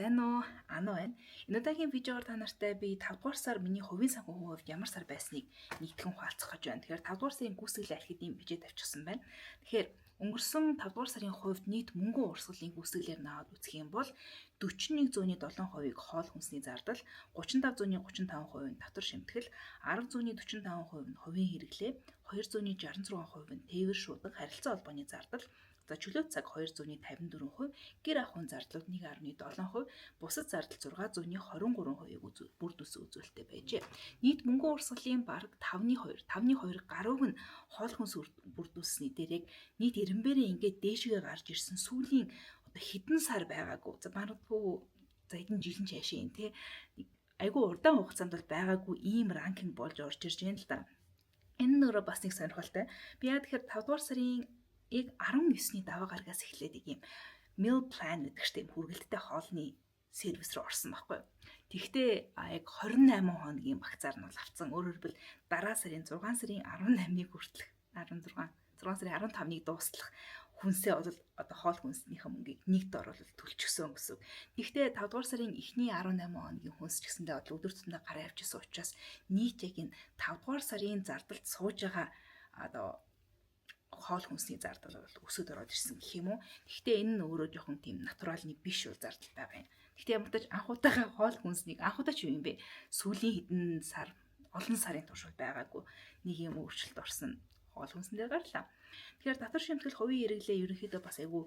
Сайн уу? Ано байна. Энэ удаагийн видеоор та нартай би 5 дугаар сар миний хувийн санхүүгийн хувьд ямар сар байсныг нэгтгэн хуваалцах гэж байна. Тэгэхээр 5 дугаар сарын гүйцэтгэл айлхид ийм бижээ тавьчихсан байна. Тэгэхээр өнгөрсөн 5 дугаар сарын хувьд нийт мөнгөн урсгалын гүйцэтгэлээр наваад үзэх юм бол 41.7%-ийг хоол хүнсний зардал, 35.35% нь татвар шимтгэл, 10.45% нь хувийн хэрэглээ, 2.66% нь тээвэр шуудан харилцаа холбооны зардал, за чөлөө цаг 254%, гэр ахуйн зардлууд 1.7%, бусад зардал 623%-ийг бүрд үсэн үзүүлэлттэй байжээ. Нийт мөнгөн урсгалын бараг 5.2 гаруйг нь хоол хүнс бүрд үсний дээр яг нийт ирэмбэрээ ингээд дээшгээ гарч ирсэн сүүлийн одоо хэдэн сар байгаагүй. За магадгүй хэдэн жилийн цаашаа юм те. Айгүй урдаан хугацаанд бол байгаагүй ийм ранкинг болж орж ирж байна л да. Энэ нөрөө бас нэг сонирхолтой. Би яа тэгэхээр 5 дугаар сарын 19-ний даваа гарагаас эхлээд ийм meal plan гэдэг чинь хүргэлттэй хоолны сервис рүү орсон байхгүй. Тэгвэл яг 28 хоногийн багцаар нь бол авцсан. Өөрөөр хэлбэл дараа сарын 6 сарын 18-ыг хүртэлх 6 сарын 15-ыг дуустал хүнсээ бол одоо хоол хүнснийхээ мөнгийг нэгд ор бол төлчихсөн гэсэн. Тэгвэл 5 дугаар сарын эхний 18 хоногийн хүнс ч гэсэндээ бол өдөр тутмын гараа явчихсан учраас нийт яг энэ 5 дугаар сарын зардалд сууж байгаа одоо хоол хүнсний зардал бол өсөд ороод ирсэн гэх юм уу. Гэхдээ энэ нь өөрөө жоохон тийм натуралны биш бол зардал байгаа юм. Гэхдээ ямар ч тач анхуутайгаа хоол хүнснийг анхудаа ч юу юм бэ? Сүүлийн хэдэн сар, олон сарын турш байгаагүй нэг юм өөрчлөлт орсон хоол хүнсэн дээр гарлаа. Тэгэхээр татвар шимтгэл хувийн хэрэглээ ерөнхийдөө бас айгүй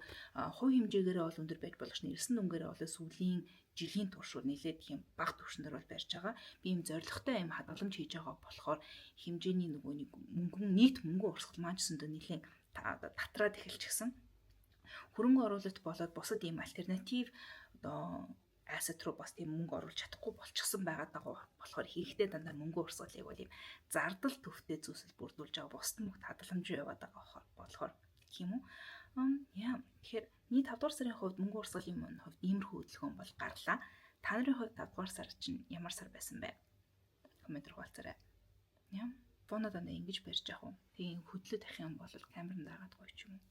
хувь хэмжээгээрээ бол өндөр байж болох нь ирсэн дүнгээрээ бол сүүлийн жилийн турш нэлээд их юм бага түвшинээр бол барьж байгаа. Би юм зоригтой юм хадгаламж хийж байгаа болохоор хэмжээний нөгөө нэг нийт мөнгөн урсгал маань ч өндөө нэлээд татраад эхэлчихсэн. Хөрөнгө оруулалт болоод бусад ийм альтернатив одоо asset руу бас тийм мөнгө оруулж чадахгүй болчихсон байгаа даа болохоор хийхдээ дандаа мөнгөн урсгалыг бол ийм зардал төвтэй зүйлсэл бүрдүүлж байгаа бусад мөнгө хадгаламж яваад байгаа болохоор гэх юм уу. Тэгэхээр нийт 5 дугаар сарын хувьд мөнгөн урсгалын хувьд иймэрхүү хөдөлгөөн бол гарлаа. Та нарын хувьд 5 дугаар сар чинь ямар сар байсан бэ? Коммент руу хуваалцаарай. Боноо дандаа ингэж барьж яах вэ? Тийм хөдлөд авах юм бол камерын дагаад гоё ч юм уу.